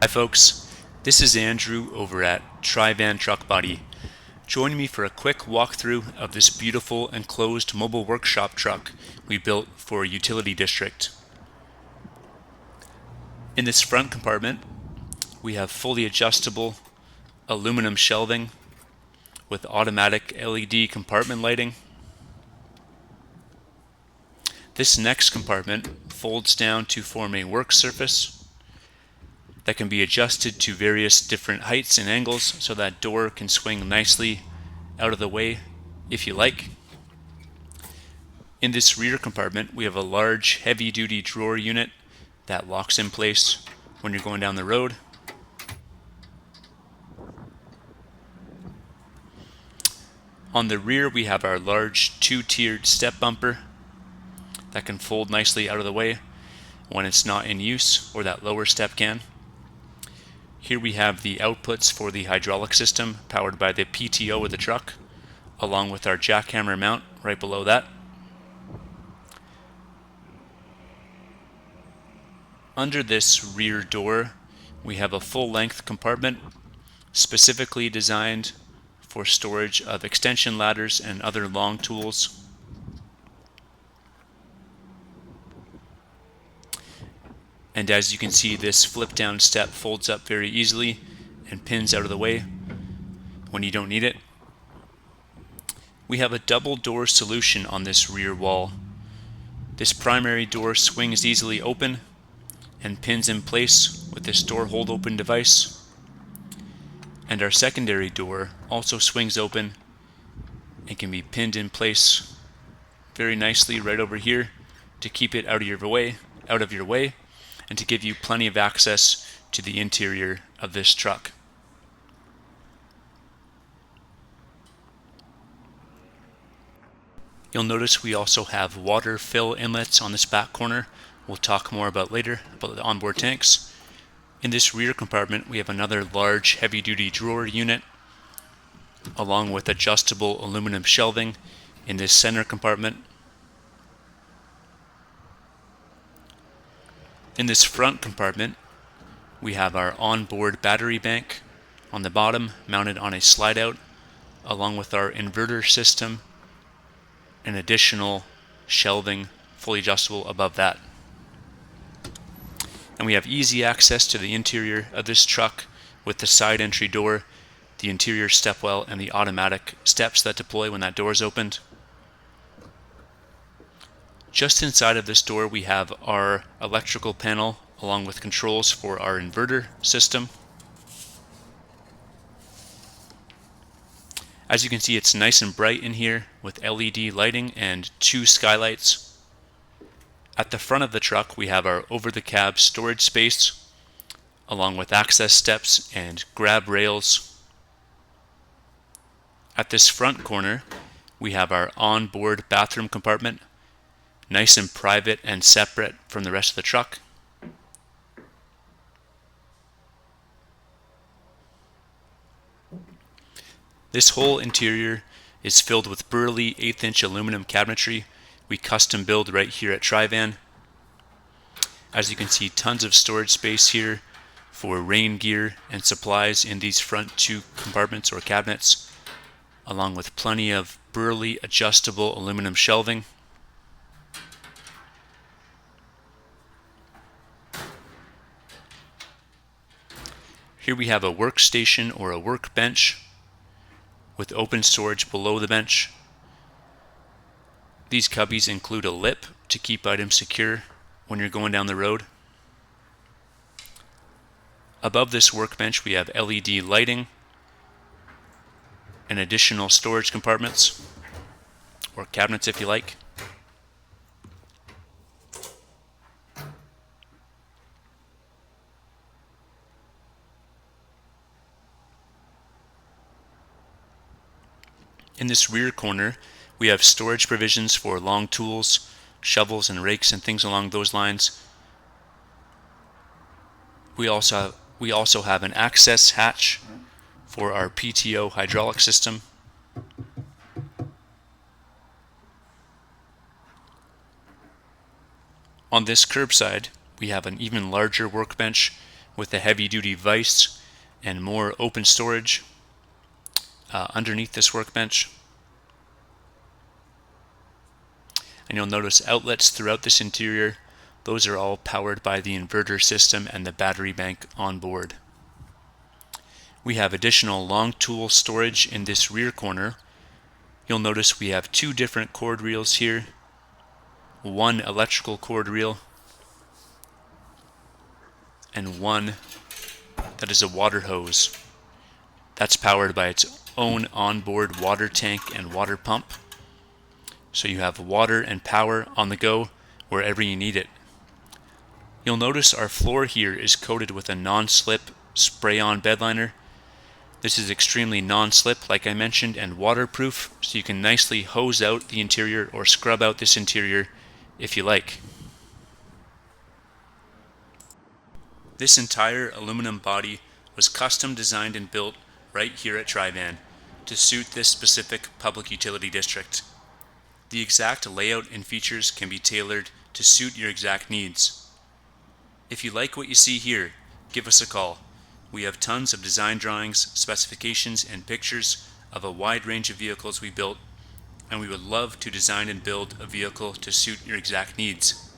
Hi folks, this is Andrew over at TriVan Truck Body. Join me for a quick walkthrough of this beautiful enclosed mobile workshop truck we built for a utility district. In this front compartment, we have fully adjustable aluminum shelving with automatic LED compartment lighting. This next compartment folds down to form a work surface that can be adjusted to various different heights and angles so that door can swing nicely out of the way if you like. In this rear compartment, we have a large heavy-duty drawer unit that locks in place when you're going down the road. On the rear, we have our large two-tiered step bumper that can fold nicely out of the way when it's not in use, or that lower step can. Here we have the outputs for the hydraulic system powered by the PTO of the truck, along with our jackhammer mount right below that. Under this rear door, we have a full-length compartment specifically designed for storage of extension ladders and other long tools. And as you can see, this flip-down step folds up very easily and pins out of the way when you don't need it. We have a double door solution on this rear wall. This primary door swings easily open and pins in place with this door hold open device. And our secondary door also swings open and can be pinned in place very nicely right over here to keep it out of your way, and to give you plenty of access to the interior of this truck. You'll notice we also have water fill inlets on this back corner. We'll talk more about later about the onboard tanks. In this rear compartment, we have another large heavy-duty drawer unit along with adjustable aluminum shelving in this center compartment. In this front compartment, we have our onboard battery bank on the bottom mounted on a slide out, along with our inverter system and additional shelving fully adjustable above that. And we have easy access to the interior of this truck with the side entry door, the interior stepwell, and the automatic steps that deploy when that door is opened. Just inside of this door, we have our electrical panel along with controls for our inverter system. As you can see, it's nice and bright in here with LED lighting and two skylights. At the front of the truck, we have our over-the-cab storage space along with access steps and grab rails. At this front corner, we have our onboard bathroom compartment, nice and private and separate from the rest of the truck. This whole interior is filled with burly 1/8-inch aluminum cabinetry we custom build right here at TriVan. As you can see, tons of storage space here for rain gear and supplies in these front two compartments or cabinets, along with plenty of burly adjustable aluminum shelving. Here we have a workstation or a workbench with open storage below the bench. These cubbies include a lip to keep items secure when you're going down the road. Above this workbench, we have LED lighting and additional storage compartments, or cabinets if you like. In this rear corner, we have storage provisions for long tools, shovels and rakes and things along those lines. We also have an access hatch for our PTO hydraulic system. On this curbside, we have an even larger workbench with a heavy-duty vise and more open storage underneath this workbench. And you'll notice outlets throughout this interior. Those are all powered by the inverter system and the battery bank on board. We have additional long tool storage in this rear corner. You'll notice we have two different cord reels here. One electrical cord reel and one that is a water hose. That's powered by its own onboard water tank and water pump. So you have water and power on the go wherever you need it. You'll notice our floor here is coated with a non-slip spray-on bed liner. This is extremely non-slip, like I mentioned, and waterproof, so you can nicely hose out the interior or scrub out this interior if you like. This entire aluminum body was custom designed and built right here at TriVan to suit this specific public utility district. The exact layout and features can be tailored to suit your exact needs. If you like what you see here, give us a call. We have tons of design drawings, specifications, and pictures of a wide range of vehicles we built, and we would love to design and build a vehicle to suit your exact needs.